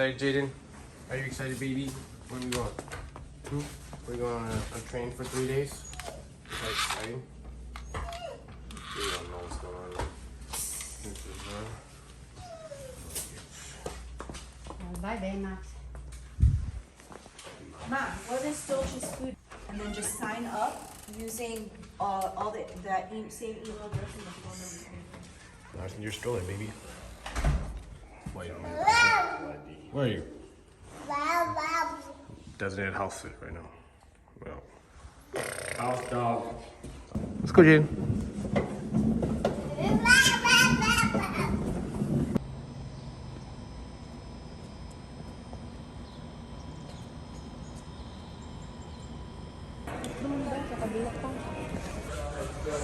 Hey Jaden, are you excited, baby? Where are we going? We're going on a train for 3 days. Is that exciting? We don't know what's going on. This is Bye, Max. Mom, what is Dolce's food? And then just sign up using all that same email address and the phone number. nice in your stroller, baby. Wait a minute. Where are you? Designated house sit right now. Well, house dog. Let's go, Jaden.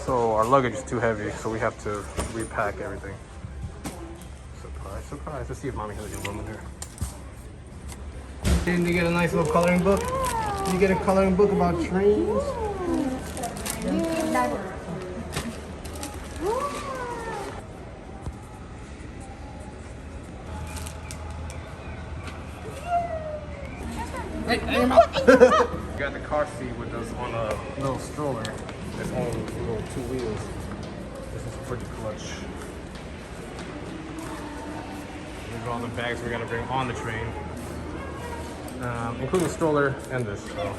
So our luggage is too heavy, so we have to repack everything. Surprise, surprise. Let's see if mommy has a good room in here. Didn't you get a nice little coloring book? Did you get a coloring book about trains? Hey, we got the car seat with us on a little stroller. It's on little 2 wheels. This is pretty clutch. These are all the bags we're gonna bring on the train, including stroller and this. So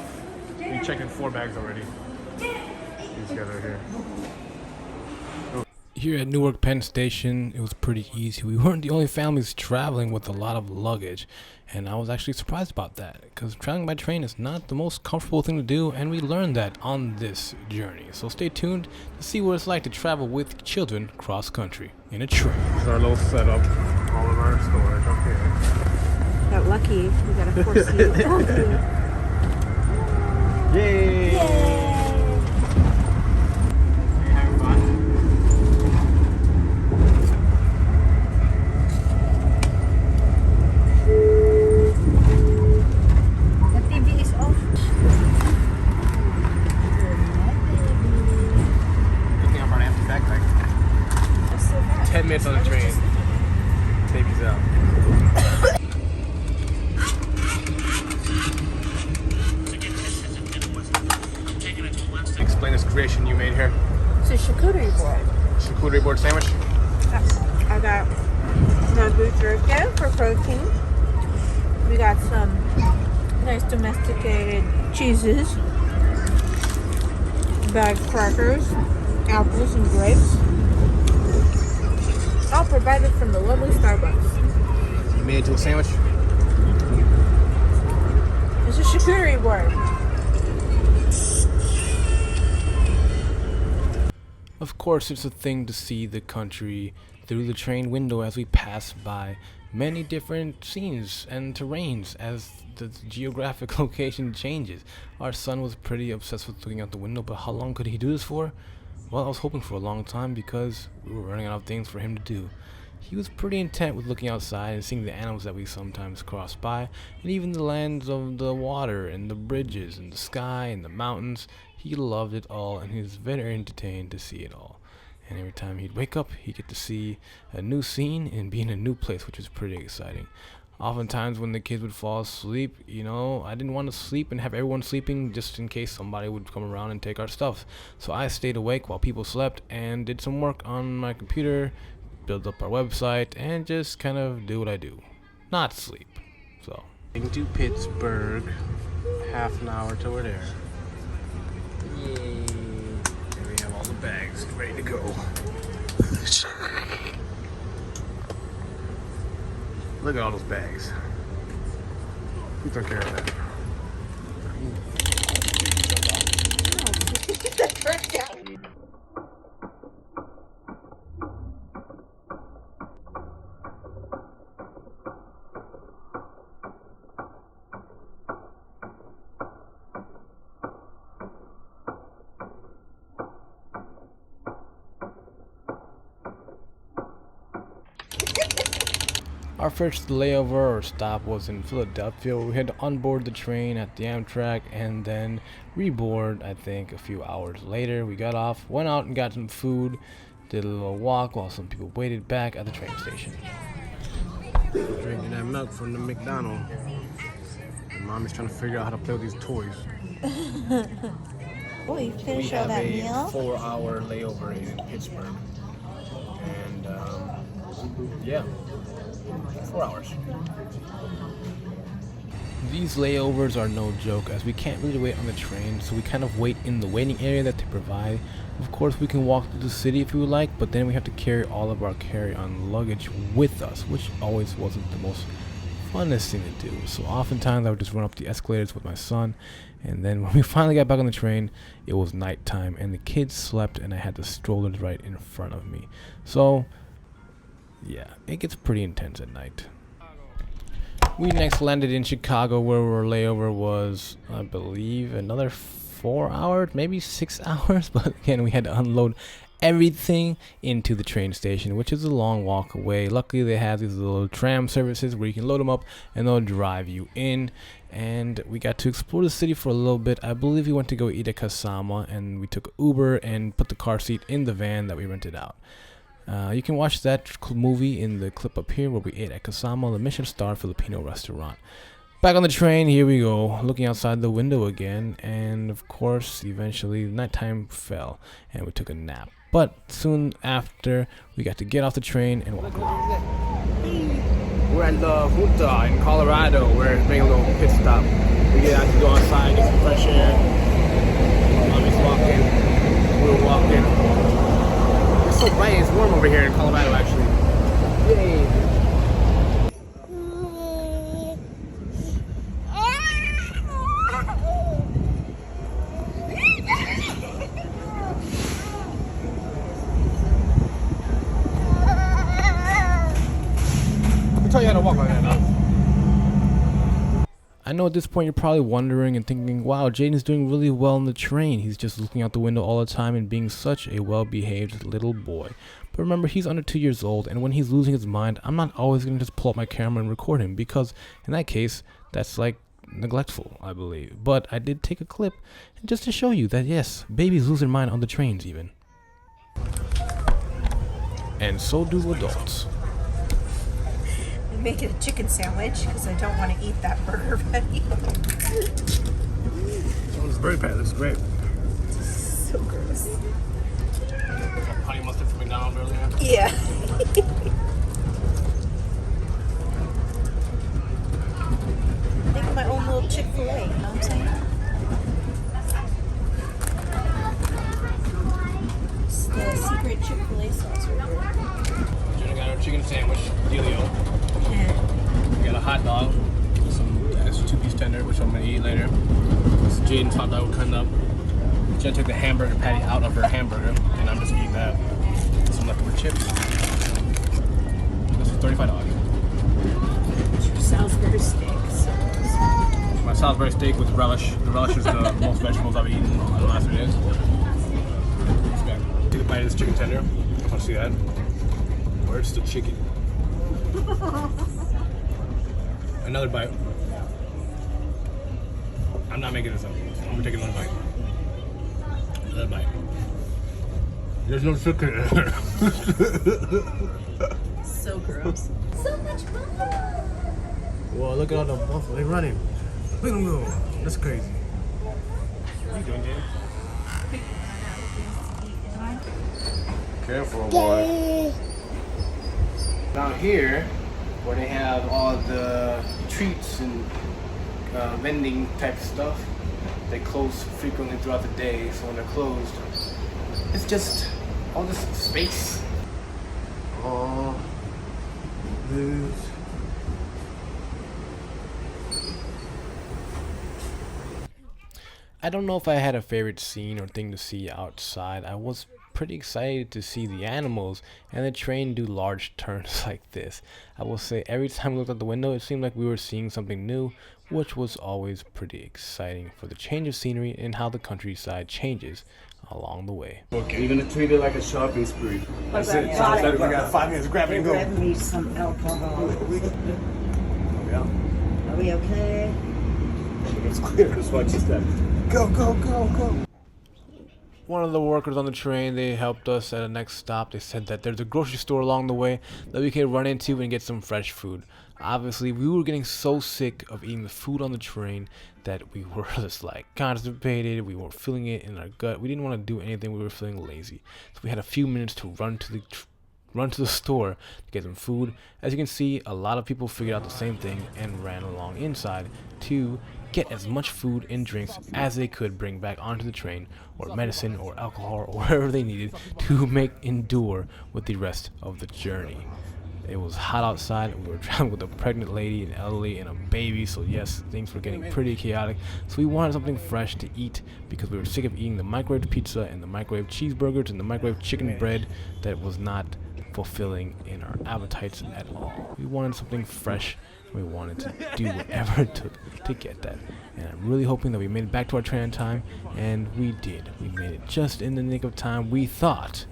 we checked in 4 bags already. These guys are here. Here at Newark Penn Station, it was pretty easy. We weren't the only families traveling with a lot of luggage, and I was actually surprised about that, because traveling by train is not the most comfortable thing to do, and we learned that on this journey. So stay tuned to see what it's like to travel with children cross country in a train. This is our little setup, all of our storage up here. Got lucky. We got a 4-seat. Yay! Yay! Having fun? The TV is off. Good thing I brought an empty backpack. That's so bad. 10 minutes on the train. Baby's out. Explain this creation you made here. It's a charcuterie board. Charcuterie board sandwich. I got the beef jerky for protein. We got some nice domesticated cheeses, bagged crackers, apples, and grapes. All provided from the lovely Starbucks. You made it to a sandwich. It's a charcuterie board. Of course, it's a thing to see the country through the train window as we pass by many different scenes and terrains as the geographic location changes. Our son was pretty obsessed with looking out the window, but how long could he do this for? Well, I was hoping for a long time because we were running out of things for him to do. He was pretty intent with looking outside and seeing the animals that we sometimes cross by, and even the lands of the water and the bridges and the sky and the mountains. He loved it all, and he was very entertained to see it all. And every time he'd wake up, he'd get to see a new scene and be in a new place, which was pretty exciting. Oftentimes when the kids would fall asleep, I didn't want to sleep and have everyone sleeping just in case somebody would come around and take our stuff. So I stayed awake while people slept and did some work on my computer, build up our website, and just kind of do what I do. Not sleep. So, into Pittsburgh, half an hour till we're there. Yay. There we have all the bags ready to go. Look at all those bags. Who took care of that? Our first layover or stop was in Philadelphia. We had to onboard the train at the Amtrak and then reboard, I think, a few hours later. We got off, went out and got some food, did a little walk while some people waited back at the train station. Drinking that milk from the McDonald's. And mommy's trying to figure out how to play with these toys. Oh, you We finished all have that a meal? 4-hour layover in Pittsburgh. And yeah, 4 hours. These layovers are no joke, as we can't really wait on the train, so we kind of wait in the waiting area that they provide. Of course, we can walk through the city if we would like, but then we have to carry all of our carry-on luggage with us, which always wasn't the most funnest thing to do. So oftentimes I would just run up the escalators with my son, and then when we finally got back on the train, it was nighttime, and the kids slept, and I had the strollers right in front of me. So yeah, it gets pretty intense at night. We next landed in Chicago, where our layover was, I believe, another 4 hours, maybe 6 hours. But again, we had to unload everything into the train station, which is a long walk away. Luckily, they have these little tram services where you can load them up and they'll drive you in. And we got to explore the city for a little bit. I believe we went to go eat at Kasama, and we took Uber and put the car seat in the van that we rented out. You can watch that movie in the clip up here where we ate at Kasama, the Michelin star Filipino restaurant. Back on the train, here we go, looking outside the window again, and of course, eventually, nighttime fell, and we took a nap. But soon after, we got to get off the train and walk away. We're at La Junta in Colorado. We're making a little pit stop. We get out to go outside, get some fresh air. Mommy's walking, we're walking. It's so bright, it's warm over here in Colorado actually. Yay! I tell you how to walk like that now. I know at this point you're probably wondering and thinking, wow, Jaden's doing really well on the train. He's just looking out the window all the time and being such a well-behaved little boy. But remember, he's under 2 years old, and when he's losing his mind, I'm not always going to just pull up my camera and record him, because in that case, that's like neglectful, I believe. But I did take a clip just to show you that yes, babies lose their mind on the trains even. And so do adults. I made it a chicken sandwich because I don't want to eat that burger patty. This burger patty looks great. So gross. Honey mustard from McDonald's earlier. Yeah. Make my own little Chick-fil-A, you know what I'm saying? It's the secret Chick-fil-A sauce right here. Jenna got her chicken sandwich, dealio. Yeah. We got a hot dog, that's a 2-piece tender, which I'm gonna eat later. This is Jaden's hot dog we're cutting up. Jenna took the hamburger patty out of her hamburger, and I'm just eating that. Some leftover chips. This is $35. Salisbury steak. My Salisbury steak with relish. The relish is the most vegetables I've eaten in the last 3 days. Take a bite of this chicken tender. I want to see that. Where's the chicken? Another bite. I'm not making this up. I'm gonna take another bite. Another bite. There's no chicken in there. So gross. So much fun. Whoa, look at all the buffalo. They're running. Look at them go. That's crazy. What are you doing, James? Careful, boy. Down here, where they have all the treats and vending type stuff, they close frequently throughout the day. So when they're closed, it's just all this space. All this. I don't know if I had a favorite scene or thing to see outside. I was pretty excited to see the animals and the train do large turns like this. I will say every time we looked out the window, it seemed like we were seeing something new, which was always pretty exciting for the change of scenery and how the countryside changes along the way. Okay. You're gonna treat it like a shopping spree. That's it. So instead of we got 5 minutes to grab it and go. Grab me some alcohol. Yeah. Are we okay? It's clear as what you said. Go, go, go, go. One of the workers on the train, they helped us at the next stop. They said that there's a grocery store along the way that we could run into and get some fresh food. Obviously, we were getting so sick of eating the food on the train that we were just like constipated. We weren't feeling it in our gut. We didn't want to do anything. We were feeling lazy. So we had a few minutes to run to the store to get some food. As you can see, a lot of people figured out the same thing and ran along inside to get as much food and drinks as they could bring back onto the train, or medicine or alcohol or whatever they needed to make endure with the rest of the journey. It was hot outside. We were traveling with a pregnant lady, an elderly, and a baby, so yes, things were getting pretty chaotic. So we wanted something fresh to eat because we were sick of eating the microwave pizza and the microwave cheeseburgers and the microwave chicken bread that was not fulfilling in our appetites at all. We wanted something fresh. We wanted to do whatever it took to get that. And I'm really hoping that we made it back to our train on time, and we did. We made it just in the nick of time. We thought.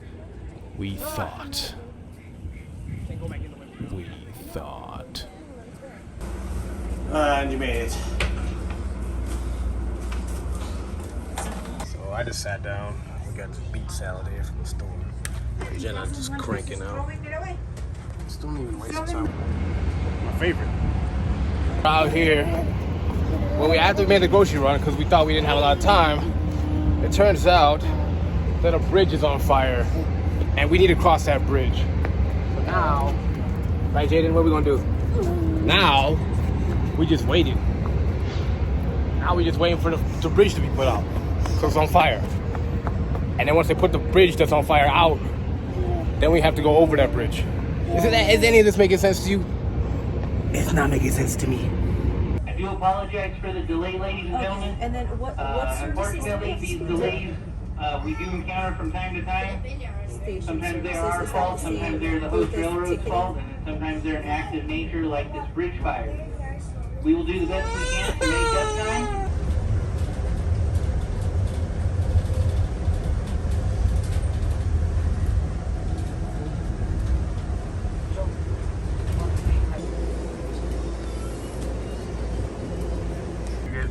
And you made it. So I just sat down. We got the beet salad here from the store. Jenna just cranking out. Just don't even waste your time. My favorite. Out here, well, after we made the grocery run because we thought we didn't have a lot of time, it turns out that a bridge is on fire and we need to cross that bridge. So now, right, Jaden, what are we gonna do? Now, we just waited. Now we just waiting for the bridge to be put out because it's on fire. And then once they put the bridge that's on fire out, then we have to go over that bridge. Is any of this making sense to you? It's not making sense to me. I do apologize for the delay, ladies and gentlemen. And then what Unfortunately, these delays we do encounter from time to time. Sometimes they are our fault, sometimes they're the host railroad's fault, and sometimes they're an act of nature like this bridge fire. We will do the best we can to make up time.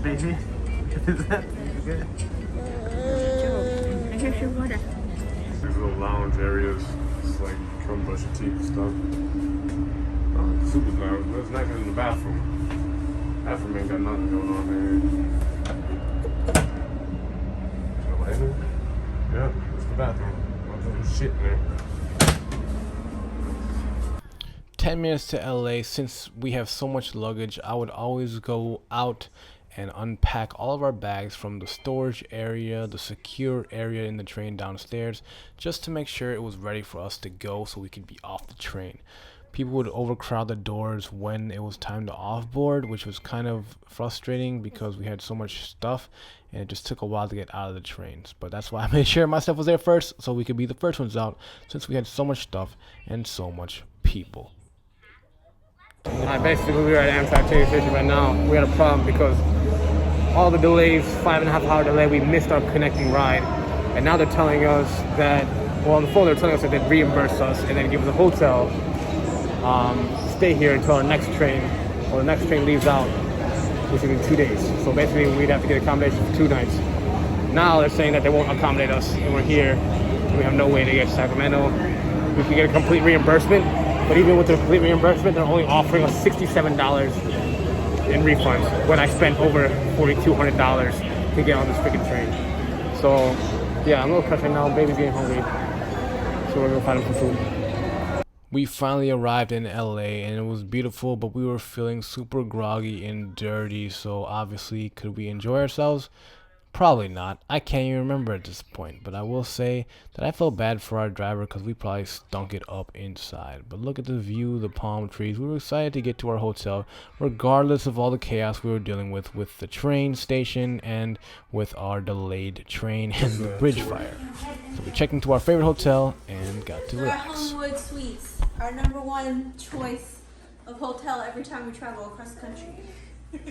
Baby, is that good? These little lounge areas, it's like come brush your teeth and stuff. Oh, the super lounge, but it's not in the bathroom. Bathroom ain't got nothing going on there. Nobody in there? Yeah, it's the bathroom. There's shit in there. 10 minutes to LA. Since we have so much luggage, I would always go out and unpack all of our bags from the storage area, the secure area in the train downstairs, just to make sure it was ready for us to go so we could be off the train. People would overcrowd the doors when it was time to offboard, which was kind of frustrating because we had so much stuff and it just took a while to get out of the trains. But that's why I made sure my stuff was there first so we could be the first ones out, since we had so much stuff and so much people. Basically, we were at Amtrak train station right now. We had a problem because all the delays, 5.5 hour delay, we missed our connecting ride. And now they're telling us that, well, on the phone they're telling us that they'd reimburse us and then give us a hotel, stay here until our next train, or the next train leaves out, which is in 2 days. So basically, we'd have to get accommodation for 2 nights. Now they're saying that they won't accommodate us, and we're here, and we have no way to get to Sacramento. We can get a complete reimbursement, but even with the complete reimbursement, they're only offering us $67 in refunds when I spent over $4,200 to get on this freaking train. So, yeah, I'm a little pressed right now. Baby's getting hungry, so we're gonna find him some food. We finally arrived in LA and it was beautiful, but we were feeling super groggy and dirty, so obviously, could we enjoy ourselves? Probably not. I can't even remember at this point, but I will say that I felt bad for our driver because we probably stunk it up inside. But look at the view, the palm trees. We were excited to get to our hotel, regardless of all the chaos we were dealing with the train station and with our delayed train and the bridge fire. So we checked into our favorite hotel and got to We're at relax. Homewood Suites, our #1 choice of hotel every time we travel across the country.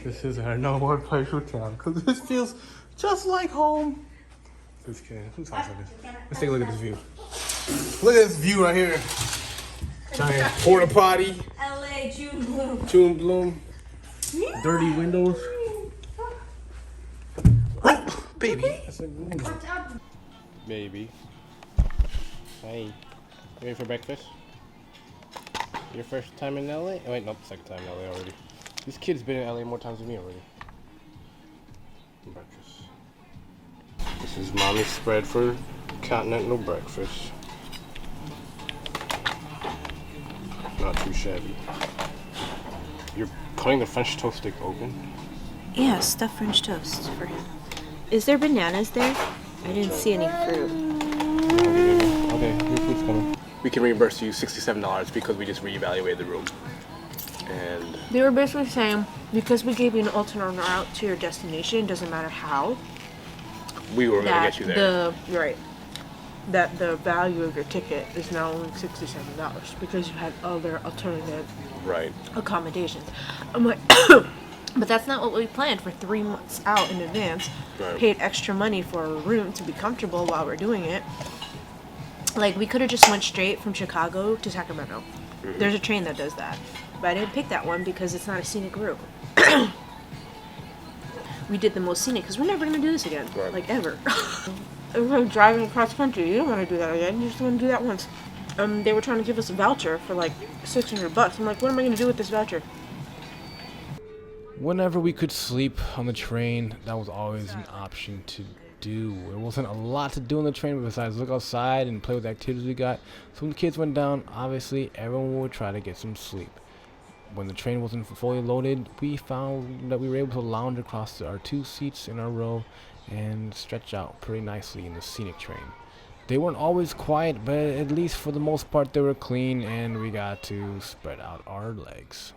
This is our #1 place hotel because this feels just like home. Just kidding. Who talks like this? Let's take a look at this view. Look at this view right here. Giant porta potty. LA June Bloom. June Bloom. Dirty windows. Oh, baby. I said, baby. Hey. Ready for breakfast? Your first time in LA? Oh, wait, nope, second time in LA already. This kid's been in LA more times than me already. Breakfast. This is mommy's spread for continental breakfast. Not too shabby. You're cutting the French toast stick open? Yeah, stuffed French toast for him. Is there bananas there? I didn't see any fruit. Okay, your food's coming. We can reimburse you $67 because we just reevaluated the room. And They were basically saying, because we gave you an alternate route to your destination, doesn't matter how, we were gonna get you there. That the value of your ticket is now only $67 because you had other alternative Right. accommodations. I'm like, but that's not what we planned for 3 months out in advance. Right. Paid extra money for a room to be comfortable while we're doing it. Like, we could have just went straight from Chicago to Sacramento. Mm-hmm. There's a train that does that. But I didn't pick that one because it's not a scenic route. We did the most scenic because we're never going to do this again. Right. Like, ever. We're like driving across country. You don't want to do that again. You just want to do that once. They were trying to give us a voucher for like $600. I'm like, what am I going to do with this voucher? Whenever we could sleep on the train, that was always an option to do. There wasn't a lot to do on the train besides look outside and play with the activities we got. So when the kids went down, obviously everyone would try to get some sleep. When the train wasn't fully loaded, we found that we were able to lounge across our 2 seats in our row and stretch out pretty nicely in the scenic train. They weren't always quiet, but at least for the most part they were clean and we got to spread out our legs.